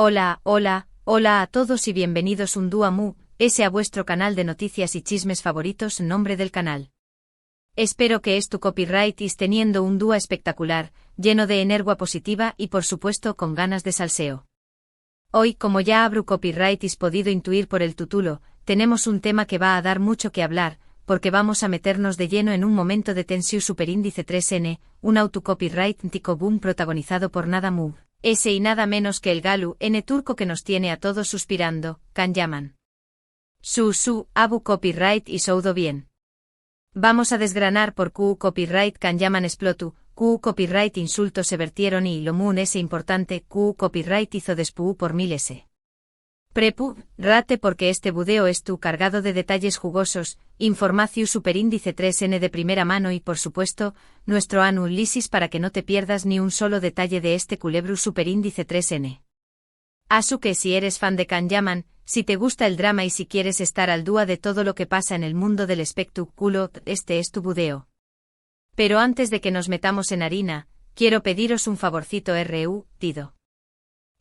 Hola, hola, hola a todos y bienvenidos un día mu, ese a vuestro canal de noticias y chismes favoritos, nombre del canal. Espero que tu copyright is teniendo un día espectacular, lleno de energía positiva y por supuesto con ganas de salseo. Hoy, como ya abro copyright is podido intuir por el título, tenemos un tema que va a dar mucho que hablar, porque vamos a meternos de lleno en un momento de tensión superíndice 3N, un autocopyright-tico boom protagonizado por nada mu, ese y nada menos que el Galu N turco que nos tiene a todos suspirando, Can Yaman. Abu copyright y soudo bien. Vamos a desgranar por Q copyright Can Yaman explotu, Q copyright insultos se vertieron y lo mun ese importante Q copyright hizo despú por mil s. Prepu, rate porque este budeo es tu cargado de detalles jugosos, información superíndice 3N de primera mano y por supuesto, nuestro anulisis para que no te pierdas ni un solo detalle de este culebru superíndice 3N. Asu que si eres fan de Can Yaman, si te gusta el drama y si quieres estar al día de todo lo que pasa en el mundo del espectáculo, este es tu budeo. Pero antes de que nos metamos en harina, quiero pediros un favorcito tido.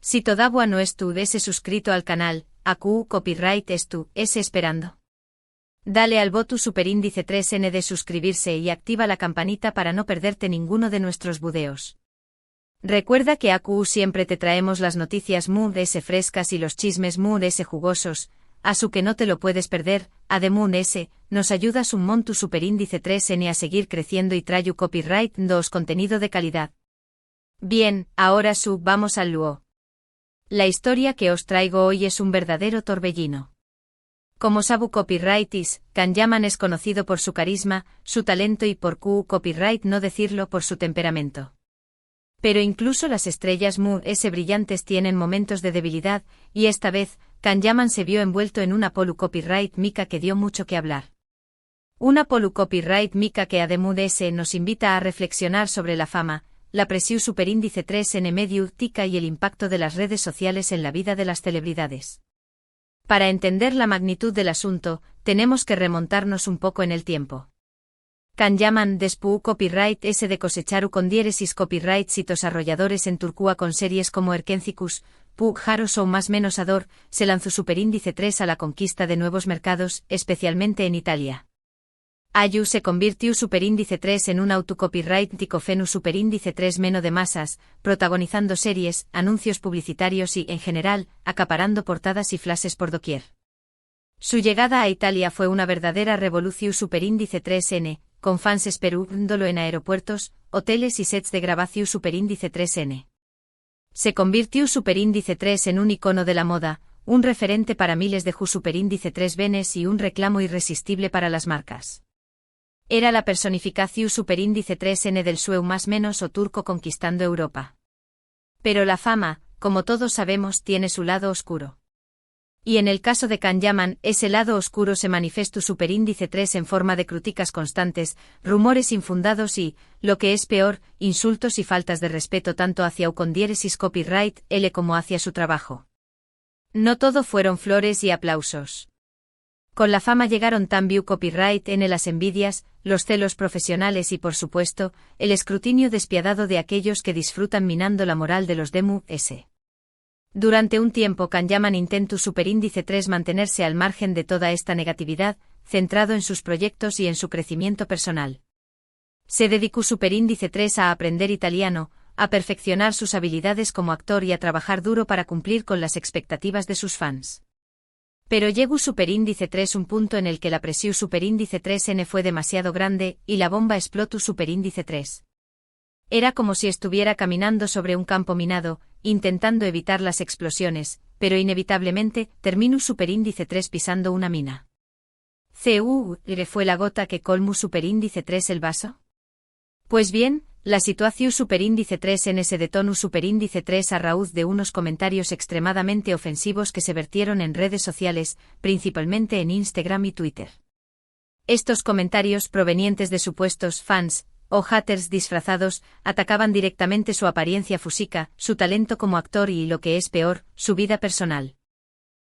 Si todavía no ese suscrito al canal, a Q copyright ese esperando. Dale al botón superíndice 3N de suscribirse y activa la campanita para no perderte ninguno de nuestros budeos. Recuerda que a Q siempre te traemos las noticias muy frescas y los chismes muy jugosos, asu que no te lo puedes perder, ademun nos ayudas un mon tu superíndice 3N a seguir creciendo y trayu copyright dos contenido de calidad. Bien, ahora vamos al luo. La historia que os traigo hoy es un verdadero torbellino. Como sabu copyrightis, Can Yaman es conocido por su carisma, su talento y por Q copyright no decirlo por su temperamento. Pero incluso las estrellas brillantes tienen momentos de debilidad, y esta vez, Can Yaman se vio envuelto en una polu copyright mica que dio mucho que hablar. Una polu copyright mica que además nos invita a reflexionar sobre la fama, la presión superíndice 3N mediática y el impacto de las redes sociales en la vida de las celebridades. Para entender la magnitud del asunto, tenemos que remontarnos un poco en el tiempo. Can Yaman despú copyright de cosecharu con diéresis copyright citos arrolladores en Turcúa con series como Erkencicus, Pug Haros o más menos Ador, se lanzó superíndice 3 a la conquista de nuevos mercados, especialmente en Italia. Ayu se convirtió superíndice 3 en un autocopyright ticofenu superíndice 3 meno de masas, protagonizando series, anuncios publicitarios y, en general, acaparando portadas y flashes por doquier. Su llegada a Italia fue una verdadera revolución superíndice 3N, con fans esperándolo en aeropuertos, hoteles y sets de grabación superíndice 3N. Se convirtió superíndice 3 en un icono de la moda, un referente para miles de superíndice 3 venes y un reclamo irresistible para las marcas. Era la personificación superíndice 3N del sueu más menos o turco conquistando Europa. Pero la fama, como todos sabemos, tiene su lado oscuro. Y en el caso de Can Yaman, ese lado oscuro se manifestó superíndice 3 en forma de críticas constantes, rumores infundados y, lo que es peor, insultos y faltas de respeto tanto hacia con diéresis copyright L como hacia su trabajo. No todo fueron flores y aplausos. Con la fama llegaron también copyright N las envidias, los celos profesionales y por supuesto, el escrutinio despiadado de aquellos que disfrutan minando la moral de los demu s. Durante un tiempo Can Yaman intentó superíndice 3 mantenerse al margen de toda esta negatividad, centrado en sus proyectos y en su crecimiento personal. Se dedicó superíndice 3 a aprender italiano, a perfeccionar sus habilidades como actor y a trabajar duro para cumplir con las expectativas de sus fans. Pero llegó superíndice 3 un punto en el que la presión superíndice 3N fue demasiado grande y la bomba explotó superíndice 3. Era como si estuviera caminando sobre un campo minado, intentando evitar las explosiones, pero inevitablemente terminó superíndice 3 pisando una mina. ¿Fue la gota que colmó superíndice 3 el vaso? Pues bien, la situación superíndice 3N se detonó superíndice 3 a raíz de unos comentarios extremadamente ofensivos que se vertieron en redes sociales, principalmente en Instagram y Twitter. Estos comentarios provenientes de supuestos fans, o haters disfrazados, atacaban directamente su apariencia física, su talento como actor y, lo que es peor, su vida personal.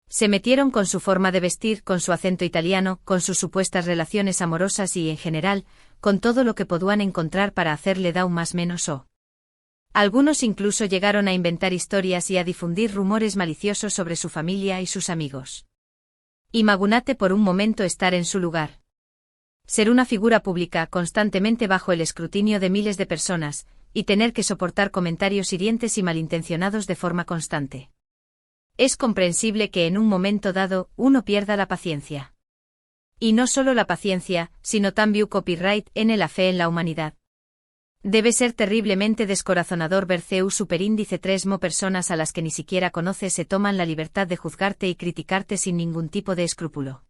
Se metieron con su forma de vestir, con su acento italiano, con sus supuestas relaciones amorosas y, en general, con todo lo que podían encontrar para hacerle más menos o. Algunos incluso llegaron a inventar historias y a difundir rumores maliciosos sobre su familia y sus amigos. Imagínate por un momento estar en su lugar. Ser una figura pública constantemente bajo el escrutinio de miles de personas, y tener que soportar comentarios hirientes y malintencionados de forma constante. Es comprensible que en un momento dado uno pierda la paciencia. Y no solo la paciencia, sino también copyright en la fe en la humanidad. Debe ser terriblemente descorazonador ver CEU superíndice 3 personas a las que ni siquiera conoces se toman la libertad de juzgarte y criticarte sin ningún tipo de escrúpulo.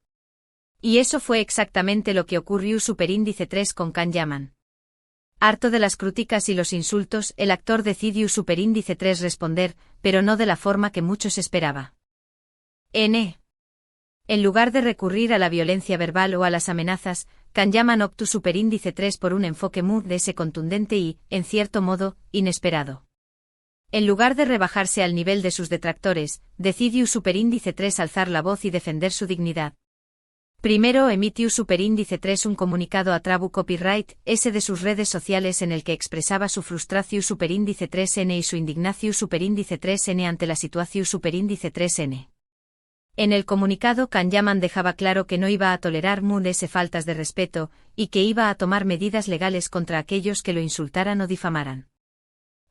Y eso fue exactamente lo que ocurrió superíndice 3 con Can Yaman. Harto de las críticas y los insultos, el actor decidió superíndice 3 responder, pero no de la forma que muchos esperaba. En lugar de recurrir a la violencia verbal o a las amenazas, Can Yaman optó superíndice 3 por un enfoque muy contundente y, en cierto modo, inesperado. En lugar de rebajarse al nivel de sus detractores, decidió superíndice 3 alzar la voz y defender su dignidad. Primero emitió superíndice 3 un comunicado a Trabu Copyright S de sus redes sociales en el que expresaba su frustración superíndice 3N y su indignación superíndice 3N ante la situación superíndice 3N. En el comunicado Can Yaman dejaba claro que no iba a tolerar ese faltas de respeto, y que iba a tomar medidas legales contra aquellos que lo insultaran o difamaran.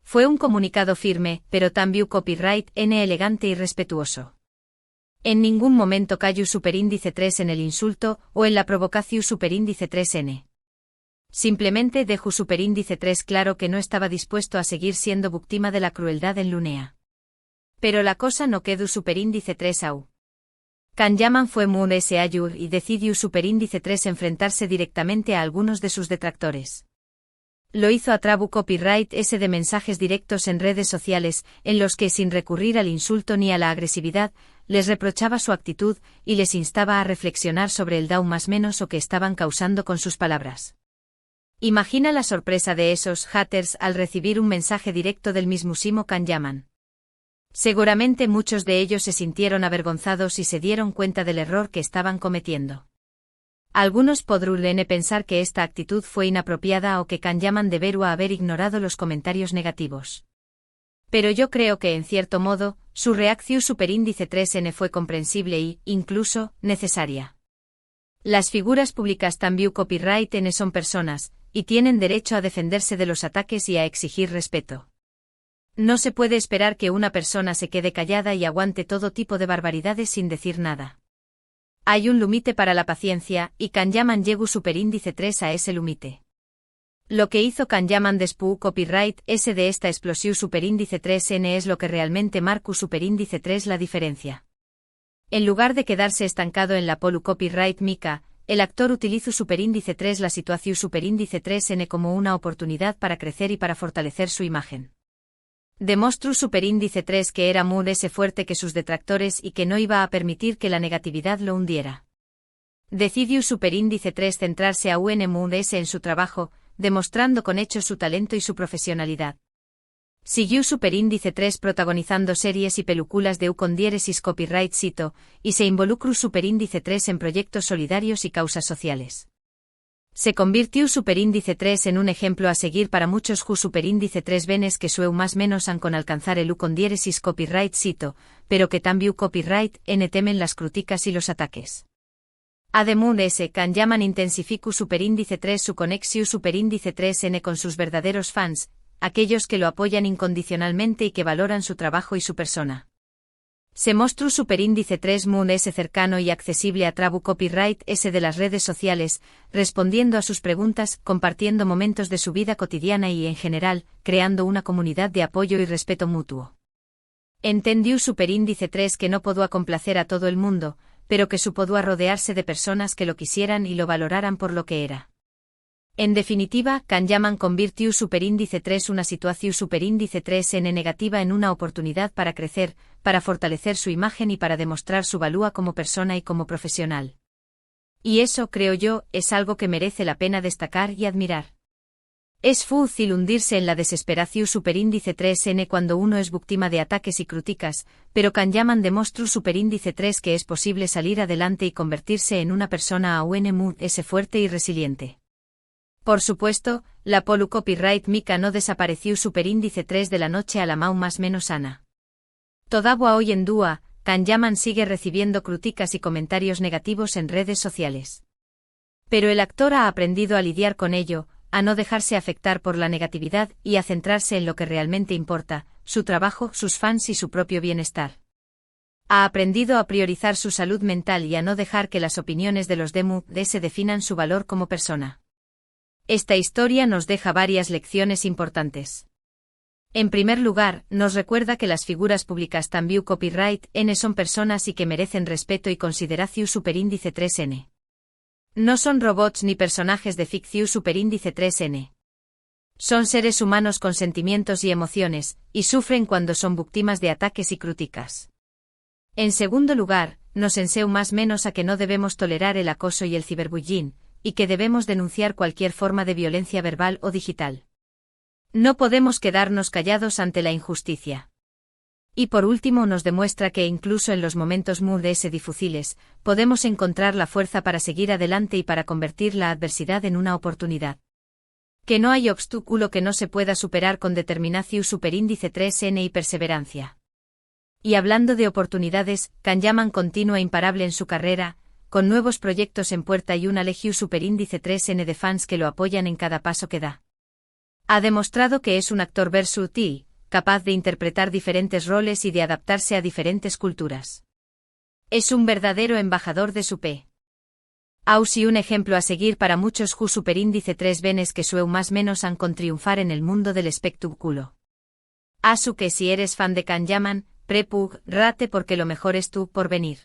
Fue un comunicado firme, pero también copyright N elegante y respetuoso. En ningún momento cayó superíndice 3 en el insulto o en la provocación superíndice 3N. Simplemente dejó superíndice 3 claro que no estaba dispuesto a seguir siendo víctima de la crueldad en Lunea. Pero la cosa no quedó superíndice 3 au. Can Yaman fue muy ayur y decidió superíndice 3 enfrentarse directamente a algunos de sus detractores. Lo hizo a Trabu Copyright S de mensajes directos en redes sociales, en los que sin recurrir al insulto ni a la agresividad, les reprochaba su actitud y les instaba a reflexionar sobre el daño más menos o que estaban causando con sus palabras. Imagina la sorpresa de esos haters al recibir un mensaje directo del mismísimo Can Yaman. Seguramente muchos de ellos se sintieron avergonzados y se dieron cuenta del error que estaban cometiendo. Algunos podrán pensar que esta actitud fue inapropiada o que Can Yaman debería haber ignorado los comentarios negativos. Pero yo creo que en cierto modo, su reacción superíndice 3N fue comprensible y, incluso, necesaria. Las figuras públicas también copyright N son personas, y tienen derecho a defenderse de los ataques y a exigir respeto. No se puede esperar que una persona se quede callada y aguante todo tipo de barbaridades sin decir nada. Hay un límite para la paciencia, y Can Yaman llegó superíndice 3 a ese límite. Lo que hizo Can Yaman después copyright S de esta explosión superíndice 3N es lo que realmente marcó superíndice 3 la diferencia. En lugar de quedarse estancado en la polu copyright mica, el actor utilizó superíndice 3 la situación superíndice 3N como una oportunidad para crecer y para fortalecer su imagen. Demostró superíndice 3 que era muy fuerte que sus detractores y que no iba a permitir que la negatividad lo hundiera. Decidió superíndice 3 centrarse a UNMUS en su trabajo, demostrando con hechos su talento y su profesionalidad. Siguió superíndice 3 protagonizando series y películas de con diéresis copyright cito, y se involucró superíndice 3 en proyectos solidarios y causas sociales. Se convirtió superíndice 3 en un ejemplo a seguir para muchos superíndice 3 venes que sueu más menos han con alcanzar el con diéresis copyright cito, pero que también copyright N temen las críticas y los ataques. Además Can Yaman intensificó superíndice 3 su conexión superíndice 3N con sus verdaderos fans, aquellos que lo apoyan incondicionalmente y que valoran su trabajo y su persona. Se mostró superíndice 3 cercano y accesible a Trabu Copyright S de las redes sociales, respondiendo a sus preguntas, compartiendo momentos de su vida cotidiana y en general, creando una comunidad de apoyo y respeto mutuo. Entendió superíndice 3 que no podía complacer a todo el mundo, pero que supo rodearse de personas que lo quisieran y lo valoraran por lo que era. En definitiva, Can Yaman convirtió superíndice 3 una situación superíndice 3N negativa en una oportunidad para crecer, para fortalecer su imagen y para demostrar su valía como persona y como profesional. Y eso, creo yo, es algo que merece la pena destacar y admirar. Es fácil hundirse en la desesperación superíndice 3N cuando uno es víctima de ataques y críticas, pero Can Yaman demostró superíndice 3 que es posible salir adelante y convertirse en una persona aún fuerte y resiliente. Por supuesto, la polu copyright mica no desapareció superíndice 3 de la noche a la mau más menos ana. Todavía hoy en día, Kanyaman sigue recibiendo críticas y comentarios negativos en redes sociales. Pero el actor ha aprendido a lidiar con ello, a no dejarse afectar por la negatividad y a centrarse en lo que realmente importa, su trabajo, sus fans y su propio bienestar. Ha aprendido a priorizar su salud mental y a no dejar que las opiniones de los demás definan su valor como persona. Esta historia nos deja varias lecciones importantes. En primer lugar, nos recuerda que las figuras públicas también copyright N son personas y que merecen respeto y consideración superíndice 3N. No son robots ni personajes de ficción superíndice 3N. Son seres humanos con sentimientos y emociones, y sufren cuando son víctimas de ataques y críticas. En segundo lugar, nos enseña más menos a que no debemos tolerar el acoso y el ciberbullying, y que debemos denunciar cualquier forma de violencia verbal o digital. No podemos quedarnos callados ante la injusticia. Y por último nos demuestra que incluso en los momentos muy difíciles, podemos encontrar la fuerza para seguir adelante y para convertir la adversidad en una oportunidad. Que no hay obstáculo que no se pueda superar con determinación superíndice 3N y perseverancia. Y hablando de oportunidades, Kanyaman continúa imparable en su carrera, con nuevos proyectos en puerta y una legión superíndice 3N de fans que lo apoyan en cada paso que da. Ha demostrado que es un actor versátil, capaz de interpretar diferentes roles y de adaptarse a diferentes culturas. Es un verdadero embajador de su P. Y un ejemplo a seguir para muchos ju superíndice 3 venes que sueu más menos han con triunfar en el mundo del espectáculo. Asu que si eres fan de Kanyaman, prepug, rate porque lo mejor es tú por venir.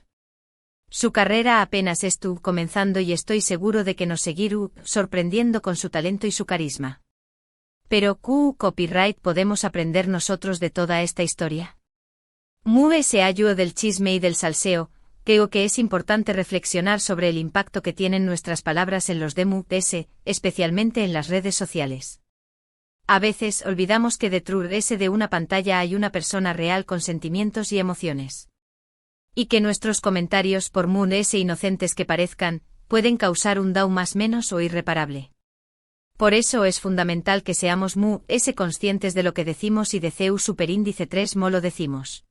Su carrera apenas estuvo comenzando y estoy seguro de que nos seguirá sorprendiendo con su talento y su carisma. Pero, ¿qué copyright podemos aprender nosotros de toda esta historia? Mue se ayuda del chisme y del salseo, creo que es importante reflexionar sobre el impacto que tienen nuestras palabras en los demás, especialmente en las redes sociales. A veces olvidamos que detrás de una pantalla hay una persona real con sentimientos y emociones. Y que nuestros comentarios, por muy inocentes que parezcan, pueden causar un daño más menos o irreparable. Por eso es fundamental que seamos conscientes de lo que decimos y de CEU superíndice 3 lo decimos.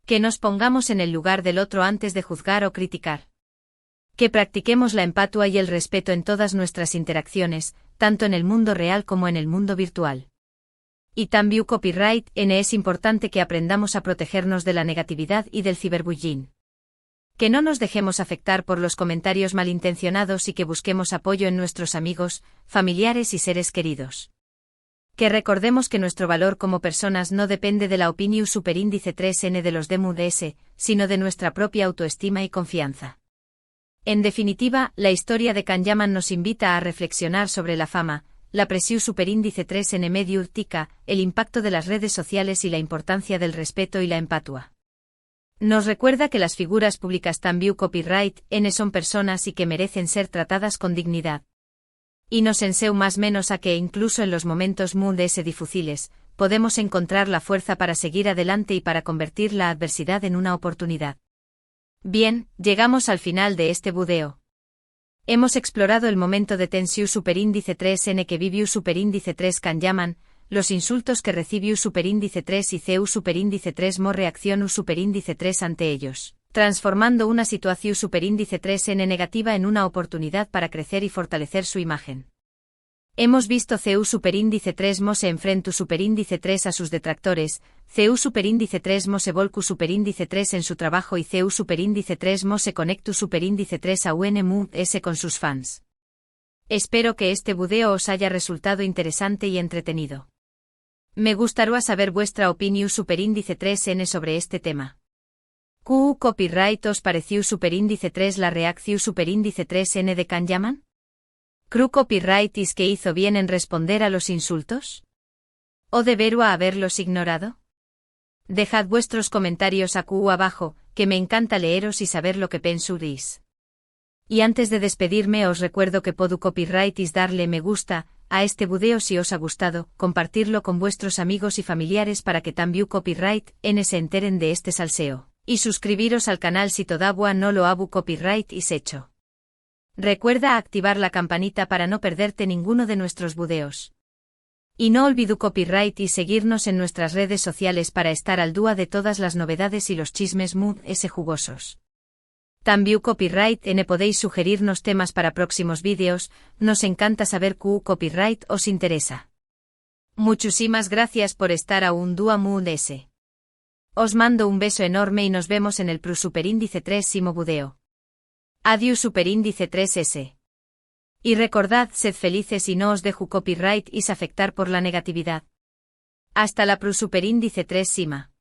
Que nos pongamos en el lugar del otro antes de juzgar o criticar. Que practiquemos la empatía y el respeto en todas nuestras interacciones, tanto en el mundo real como en el mundo virtual. Y también copyright N es importante que aprendamos a protegernos de la negatividad y del ciberbullying. Que no nos dejemos afectar por los comentarios malintencionados y que busquemos apoyo en nuestros amigos, familiares y seres queridos. Que recordemos que nuestro valor como personas no depende de la opinión superíndice 3N de los demás, sino de nuestra propia autoestima y confianza. En definitiva, la historia de Kanyaman nos invita a reflexionar sobre la fama, la presión superíndice 3N medio urtica, el impacto de las redes sociales y la importancia del respeto y la empatía. Nos recuerda que las figuras públicas también copyright N son personas y que merecen ser tratadas con dignidad. Y nos enseña más menos a que incluso en los momentos muy difíciles, podemos encontrar la fuerza para seguir adelante y para convertir la adversidad en una oportunidad. Bien, llegamos al final de este video. Hemos explorado el momento de tensión superíndice 3N que vivió superíndice 3 Kanyaman, los insultos que recibió superíndice 3 y CEU superíndice 3 reacción superíndice 3 ante ellos, transformando una situación superíndice 3N negativa en una oportunidad para crecer y fortalecer su imagen. Hemos visto CEU superíndice 3 se enfrenta superíndice 3 a sus detractores, CEU superíndice 3 se volcu superíndice 3 en su trabajo y CEU superíndice 3 se conectu superíndice 3 a UNMUS con sus fans. Espero que este video os haya resultado interesante y entretenido. Me gustaría saber vuestra opinión superíndice 3N sobre este tema. ¿Qué copyright os pareció superíndice 3 la reacción superíndice 3N de Kanyaman? ¿Creo copyright is que hizo bien en responder a los insultos? ¿O debería haberlos ignorado? Dejad vuestros comentarios aquí abajo, que me encanta leeros y saber lo que pensáis. Y antes de despedirme os recuerdo que puedo copyright is darle me gusta a este video si os ha gustado, compartirlo con vuestros amigos y familiares para que también copyright N se enteren de este salseo, y suscribiros al canal si todavía no lo habu copyright is hecho. Recuerda activar la campanita para no perderte ninguno de nuestros videos. Y no olvides copyright y seguirnos en nuestras redes sociales para estar al día de todas las novedades y los chismes muy jugosos. También copyright podéis sugerirnos temas para próximos vídeos, nos encanta saber que copyright os interesa. Muchísimas gracias por estar a un día muy ese. Os mando un beso enorme y nos vemos en el Superíndice 3 video. Adiós Superíndice 3S. Y recordad, sed felices y no os dejo copyright y afectar por la negatividad. Hasta la Superíndice 3 Sima.